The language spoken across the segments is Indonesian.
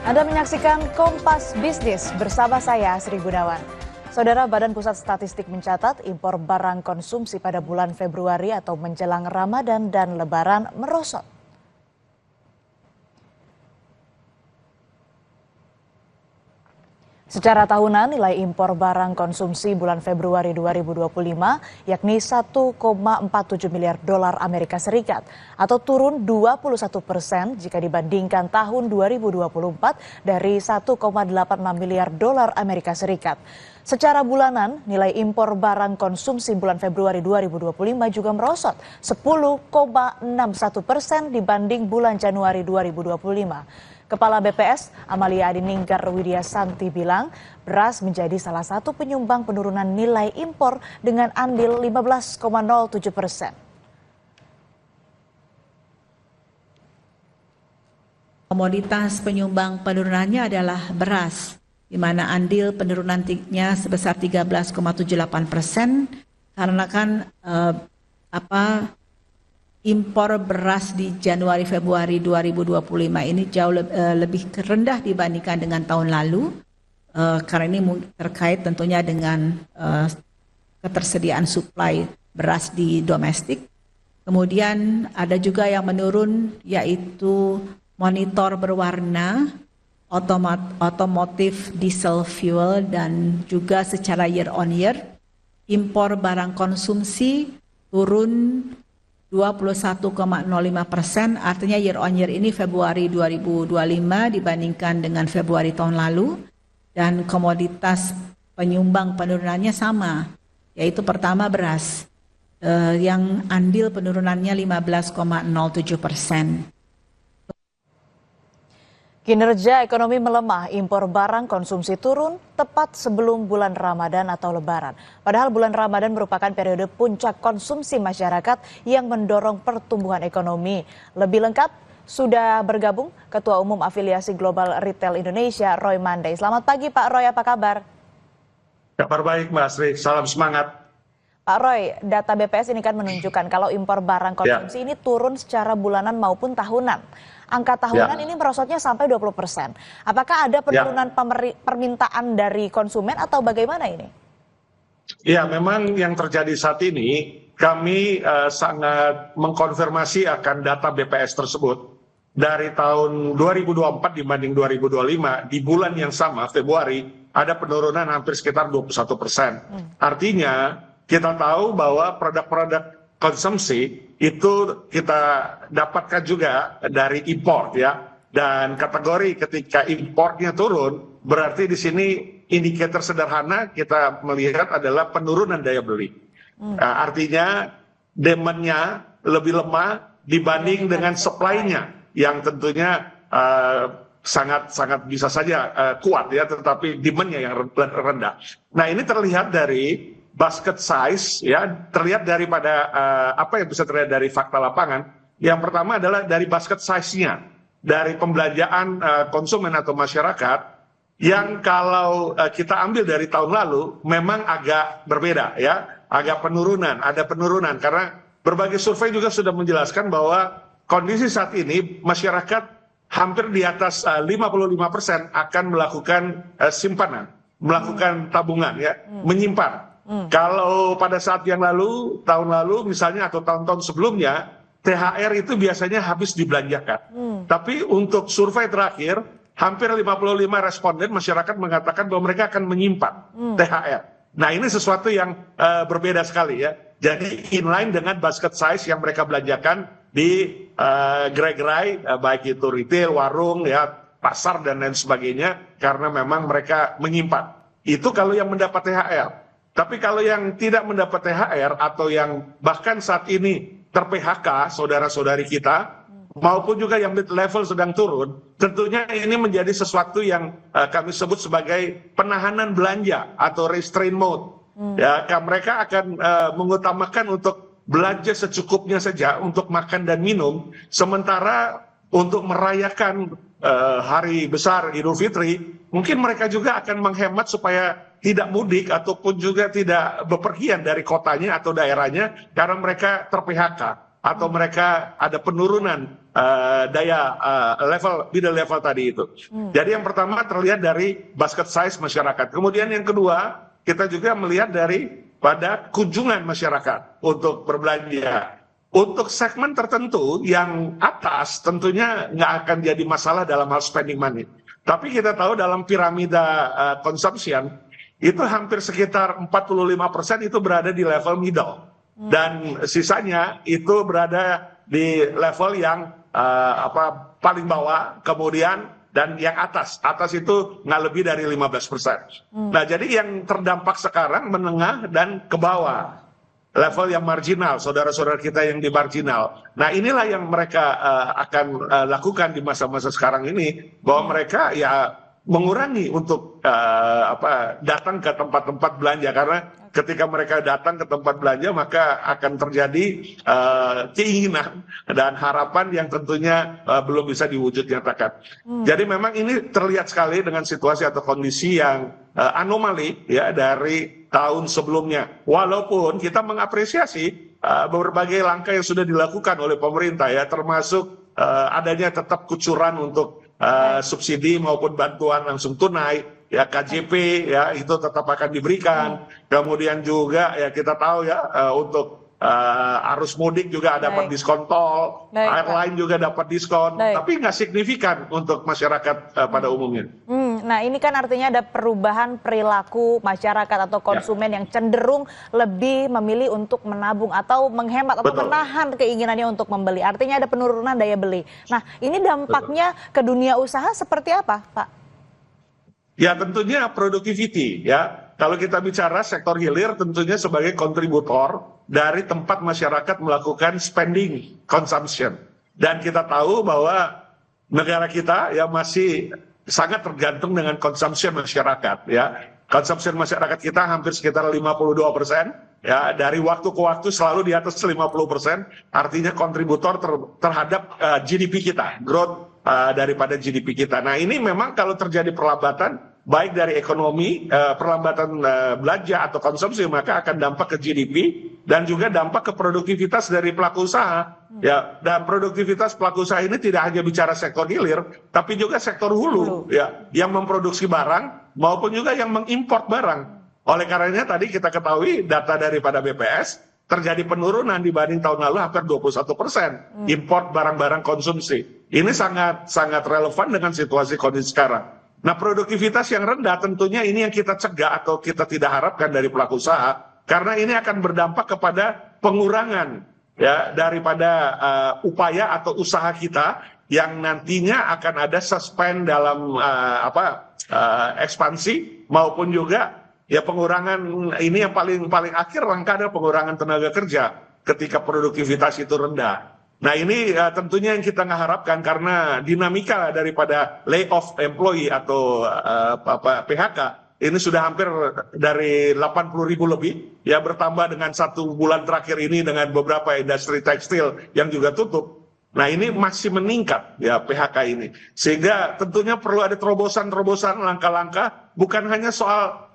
Anda menyaksikan Kompas Bisnis bersama saya, Sri Gunawan. Saudara, Badan Pusat Statistik mencatat impor barang konsumsi pada bulan Februari atau menjelang Ramadan dan Lebaran merosot. Secara tahunan, nilai impor barang konsumsi bulan Februari 2025 yakni 1,47 miliar dolar Amerika Serikat atau turun 21% jika dibandingkan tahun 2024 dari 1,86 miliar dolar Amerika Serikat. Secara bulanan, nilai impor barang konsumsi bulan Februari 2025 juga merosot 10,61% dibanding bulan Januari 2025. Kepala BPS Amalia Adininggar Widya Santi bilang beras menjadi salah satu penyumbang penurunan nilai impor dengan andil 15,07%. Komoditas penyumbang penurunannya adalah beras, di mana andil penurunannya sebesar 13,78%, karena kan impor beras di Januari Februari 2025 ini jauh lebih rendah dibandingkan dengan tahun lalu, karena ini terkait tentunya dengan ketersediaan suplai beras di domestik. Kemudian ada juga yang menurun, yaitu monitor berwarna, otomotif diesel fuel, dan juga secara year on year impor barang konsumsi turun 21,05%, artinya year on year ini Februari 2025 dibandingkan dengan Februari tahun lalu, dan komoditas penyumbang penurunannya sama, yaitu pertama beras yang andil penurunannya 15,07%. Kinerja ekonomi melemah, impor barang konsumsi turun tepat sebelum bulan Ramadan atau Lebaran. Padahal bulan Ramadan merupakan periode puncak konsumsi masyarakat yang mendorong pertumbuhan ekonomi. Lebih lengkap sudah bergabung Ketua Umum Afiliasi Global Retail Indonesia, Roy Mandey. Selamat pagi Pak Roy, apa kabar? Kabar baik Mbak Sri, salam semangat. Pak Roy, data BPS ini kan menunjukkan kalau impor barang konsumsi ini turun secara bulanan maupun tahunan. Angka tahunan ini merosotnya sampai 20%. Apakah ada penurunan permintaan dari konsumen atau bagaimana ini? Ya, memang yang terjadi saat ini, kami sangat mengkonfirmasi akan data BPS tersebut. Dari tahun 2024 dibanding 2025, di bulan yang sama, Februari, ada penurunan hampir sekitar 21%. Artinya, kita tahu bahwa produk-produk konsumsi itu kita dapatkan juga dari impor ya, dan kategori ketika importnya turun berarti di sini indikator sederhana kita melihat adalah penurunan daya beli. Artinya demand-nya lebih lemah dibanding dengan supply-nya yang tentunya sangat bisa saja kuat ya, tetapi demand-nya yang rendah. Nah, ini terlihat dari basket size ya, terlihat daripada apa yang bisa terlihat dari fakta lapangan. Yang pertama adalah dari basket size-nya, dari pembelanjaan konsumen atau masyarakat yang kalau kita ambil dari tahun lalu memang agak berbeda ya, agak ada penurunan karena berbagai survei juga sudah menjelaskan bahwa kondisi saat ini masyarakat hampir di atas 55% akan melakukan simpanan, melakukan tabungan ya, menyimpan. Kalau pada saat yang lalu, tahun lalu misalnya atau tahun-tahun sebelumnya, THR itu biasanya habis dibelanjakan. Tapi untuk survei terakhir, hampir 55 responden masyarakat mengatakan bahwa mereka akan menyimpan THR. Nah, ini sesuatu yang berbeda sekali ya. Jadi inline dengan basket size yang mereka belanjakan di gerai-gerai, baik itu retail, warung, ya, pasar dan lain sebagainya, karena memang mereka menyimpan. Itu kalau yang mendapat THR. Tapi kalau yang tidak mendapat THR atau yang bahkan saat ini ter-PHK, saudara-saudari kita, maupun juga yang mid level sedang turun, tentunya ini menjadi sesuatu yang kami sebut sebagai penahanan belanja atau restraint mode. Ya, mereka akan mengutamakan untuk belanja secukupnya saja untuk makan dan minum, sementara untuk merayakan hari besar Idul Fitri, mungkin mereka juga akan menghemat supaya tidak mudik ataupun juga tidak bepergian dari kotanya atau daerahnya karena mereka ter-PHK. atau mereka ada penurunan middle level tadi itu. Jadi yang pertama terlihat dari basket size masyarakat. Kemudian yang kedua, kita juga melihat dari pada kunjungan masyarakat untuk berbelanja. Untuk segmen tertentu yang atas tentunya nggak akan jadi masalah dalam hal spending money. Tapi kita tahu dalam piramida consumption itu hampir sekitar 45% itu berada di level middle. Dan sisanya itu berada di level yang paling bawah, kemudian dan yang atas itu nggak lebih dari 15%. Nah, jadi yang terdampak sekarang menengah dan ke bawah, level yang marginal, saudara-saudara kita yang di marginal. Nah, inilah yang mereka akan lakukan di masa-masa sekarang ini, bahwa mereka ya mengurangi untuk datang ke tempat-tempat belanja, karena ketika mereka datang ke tempat belanja maka akan terjadi keinginan dan harapan yang tentunya belum bisa diwujud nyatakan. Jadi memang ini terlihat sekali dengan situasi atau kondisi yang anomali ya dari tahun sebelumnya. Walaupun kita mengapresiasi berbagai langkah yang sudah dilakukan oleh pemerintah ya, termasuk adanya tetap kucuran untuk subsidi maupun bantuan langsung tunai, ya KJP ya itu tetap akan diberikan. Kemudian juga ya kita tahu ya untuk arus mudik juga dapat diskon tol, airline juga dapat diskon, tapi nggak signifikan untuk masyarakat pada umumnya. Nah, ini kan artinya ada perubahan perilaku masyarakat atau konsumen yang cenderung lebih memilih untuk menabung atau menghemat atau menahan keinginannya untuk membeli. Artinya ada penurunan daya beli. Nah, ini dampaknya ke dunia usaha seperti apa, Pak? Ya, tentunya productivity ya. Kalau kita bicara sektor hilir tentunya sebagai kontributor dari tempat masyarakat melakukan spending consumption. Dan kita tahu bahwa negara kita ya masih sangat tergantung dengan konsumsi masyarakat ya. Konsumsi masyarakat kita hampir sekitar 52% ya, dari waktu ke waktu selalu di atas 50%, artinya kontributor terhadap GDP kita, growth daripada GDP kita. Nah, ini memang kalau terjadi perlambatan baik dari ekonomi, perlambatan belanja atau konsumsi, maka akan dampak ke GDP dan juga dampak ke produktivitas dari pelaku usaha. Ya, dan produktivitas pelaku usaha ini tidak hanya bicara sektor hilir, tapi juga sektor hulu, ya, yang memproduksi barang maupun juga yang mengimpor barang. Oleh karenanya tadi kita ketahui data daripada BPS terjadi penurunan dibanding tahun lalu hampir 21% import barang-barang konsumsi. Ini sangat relevan dengan situasi kondisi sekarang. Nah, produktivitas yang rendah tentunya ini yang kita cegah atau kita tidak harapkan dari pelaku usaha, karena ini akan berdampak kepada pengurangan ya daripada upaya atau usaha kita yang nantinya akan ada suspend dalam ekspansi maupun juga ya pengurangan. Ini yang paling akhir langkah adalah pengurangan tenaga kerja ketika produktivitas itu rendah. Nah, ini tentunya yang kita nggak harapkan, karena dinamika daripada layoff employee atau PHK ini sudah hampir dari 80.000 lebih ya, bertambah dengan 1 bulan terakhir ini dengan beberapa industri tekstil yang juga tutup. Nah, ini masih meningkat ya PHK ini, sehingga tentunya perlu ada terobosan langkah-langkah, bukan hanya soal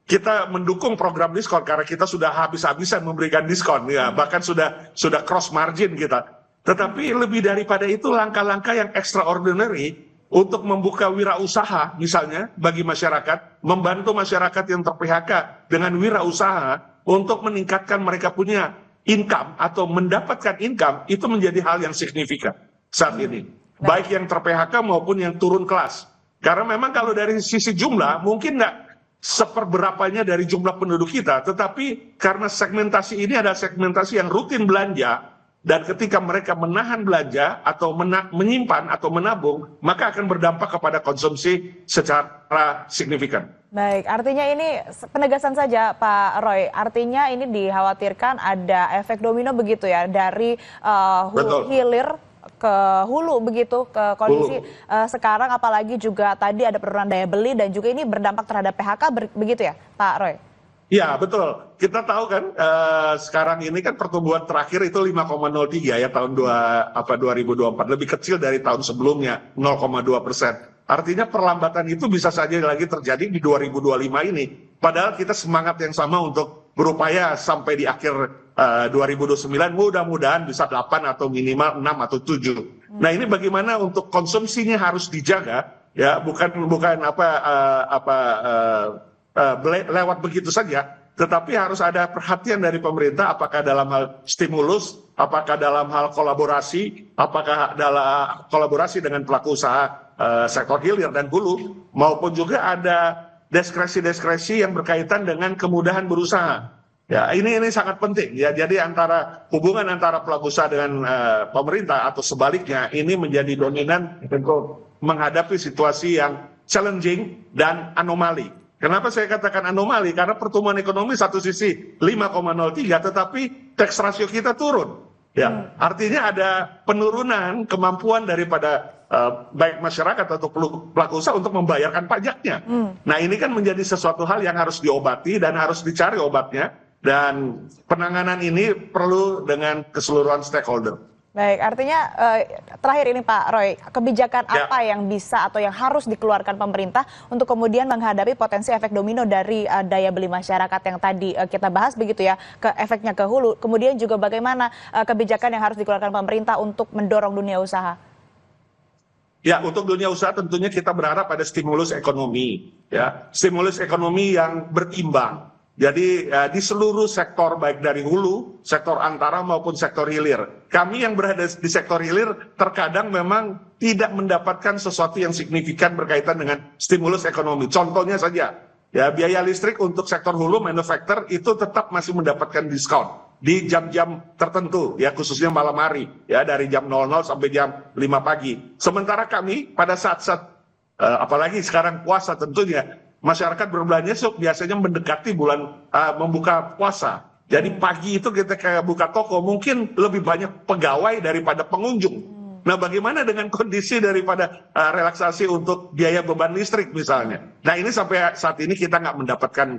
kita mendukung program diskon karena kita sudah habis-habisan memberikan diskon ya, bahkan sudah cross margin kita. Tetapi lebih daripada itu langkah-langkah yang extraordinary untuk membuka wirausaha misalnya bagi masyarakat, membantu masyarakat yang ter-PHK dengan wirausaha untuk meningkatkan mereka punya income atau mendapatkan income, itu menjadi hal yang signifikan saat ini. Baik yang ter-PHK maupun yang turun kelas. Karena memang kalau dari sisi jumlah mungkin nggak seperberapanya dari jumlah penduduk kita, tetapi karena segmentasi ini ada segmentasi yang rutin belanja, dan ketika mereka menahan belanja atau menyimpan atau menabung, maka akan berdampak kepada konsumsi secara signifikan. Baik, artinya ini penegasan saja Pak Roy, artinya ini dikhawatirkan ada efek domino begitu ya, dari hilir ke hulu begitu, ke kondisi sekarang, apalagi juga tadi ada penurunan daya beli dan juga ini berdampak terhadap PHK begitu ya Pak Roy? Ya, betul. Kita tahu kan sekarang ini kan pertumbuhan terakhir itu 5,03 ya tahun 2024, lebih kecil dari tahun sebelumnya 0,2%. Artinya perlambatan itu bisa saja lagi terjadi di 2025 ini. Padahal kita semangat yang sama untuk berupaya sampai di akhir 2029 mudah-mudahan bisa 8 atau minimal 6 atau 7. Nah ini bagaimana untuk konsumsinya harus dijaga, ya bukan lewat begitu saja, tetapi harus ada perhatian dari pemerintah, apakah dalam hal stimulus, apakah dalam hal kolaborasi, apakah dalam kolaborasi dengan pelaku usaha sektor hilir dan hulu, maupun juga ada diskresi-diskresi yang berkaitan dengan kemudahan berusaha. Ya, ini sangat penting ya. Jadi hubungan antara pelaku usaha dengan pemerintah atau sebaliknya ini menjadi dominan untuk menghadapi situasi yang challenging dan anomali. Kenapa saya katakan anomali? Karena pertumbuhan ekonomi satu sisi 5,03 tetapi tax ratio kita turun. Ya, artinya ada penurunan kemampuan daripada baik masyarakat atau pelaku usaha untuk membayarkan pajaknya. Nah, ini kan menjadi sesuatu hal yang harus diobati dan harus dicari obatnya. Dan penanganan ini perlu dengan keseluruhan stakeholder. Baik, artinya terakhir ini Pak Roy, kebijakan apa yang bisa atau yang harus dikeluarkan pemerintah untuk kemudian menghadapi potensi efek domino dari daya beli masyarakat yang tadi kita bahas begitu ya, ke efeknya ke hulu. Kemudian juga bagaimana kebijakan yang harus dikeluarkan pemerintah untuk mendorong dunia usaha? Ya, untuk dunia usaha tentunya kita berharap ada stimulus ekonomi, ya, stimulus ekonomi yang berimbang. Jadi di seluruh sektor baik dari hulu, sektor antara maupun sektor hilir. Kami yang berada di sektor hilir terkadang memang tidak mendapatkan sesuatu yang signifikan berkaitan dengan stimulus ekonomi. Contohnya saja, ya biaya listrik untuk sektor hulu manufaktur itu tetap masih mendapatkan diskon di jam-jam tertentu, ya khususnya malam hari, ya dari jam 00 sampai jam 5 pagi. Sementara kami pada saat-saat apalagi sekarang puasa tentunya, masyarakat berbelanja biasanya mendekati bulan membuka puasa. Jadi pagi itu kita kayak buka toko, mungkin lebih banyak pegawai daripada pengunjung. Nah, bagaimana dengan kondisi daripada relaksasi untuk biaya beban listrik misalnya? Nah, ini sampai saat ini kita nggak mendapatkan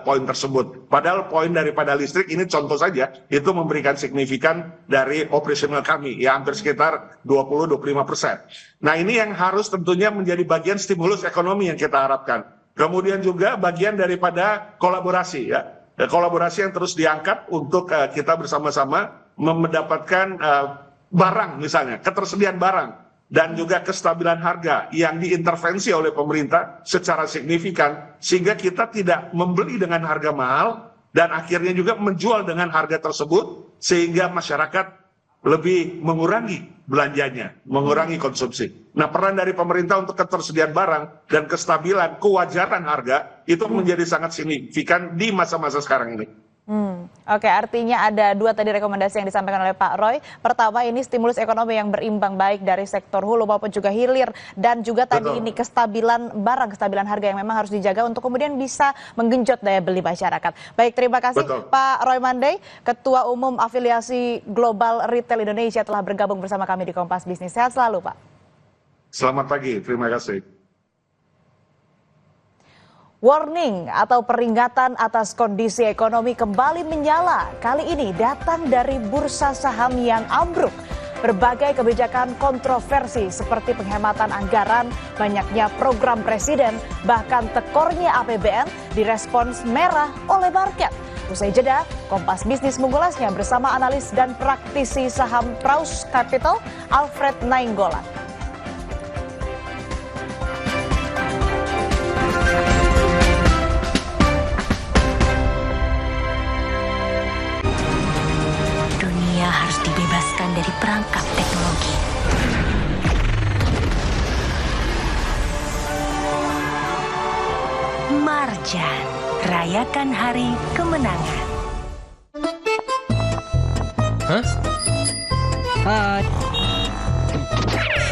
poin tersebut. Padahal poin daripada listrik ini contoh saja, itu memberikan signifikan dari operasional kami, ya hampir sekitar 20-25%. Nah, ini yang harus tentunya menjadi bagian stimulus ekonomi yang kita harapkan. Kemudian juga bagian daripada kolaborasi, ya kolaborasi yang terus diangkat untuk kita bersama-sama mendapatkan barang misalnya, ketersediaan barang dan juga kestabilan harga yang diintervensi oleh pemerintah secara signifikan sehingga kita tidak membeli dengan harga mahal dan akhirnya juga menjual dengan harga tersebut sehingga masyarakat lebih mengurangi belanjanya, mengurangi konsumsi. Nah, peran dari pemerintah untuk ketersediaan barang dan kestabilan kewajaran harga itu menjadi sangat signifikan di masa-masa sekarang ini. Oke, artinya ada dua tadi rekomendasi yang disampaikan oleh Pak Roy. Pertama, ini stimulus ekonomi yang berimbang baik dari sektor hulu maupun juga hilir. Dan juga tadi ini kestabilan barang, kestabilan harga yang memang harus dijaga untuk kemudian bisa menggenjot daya beli masyarakat. Baik, terima kasih Pak Roy Mandey, Ketua Umum Afiliasi Global Retail Indonesia telah bergabung bersama kami di Kompas Bisnis. Sehat selalu, Pak. Selamat pagi, terima kasih. Warning atau peringatan atas kondisi ekonomi kembali menyala. Kali ini datang dari bursa saham yang ambruk. Berbagai kebijakan kontroversi seperti penghematan anggaran, banyaknya program presiden, bahkan tekornya APBN direspons merah oleh market. Usai jeda, Kompas Bisnis mengulasnya bersama analis dan praktisi saham Praus Capital, Alfred Nainggolan. Harus dibebaskan dari perangkap teknologi. Marjan, rayakan hari kemenangan. Hah? Hai.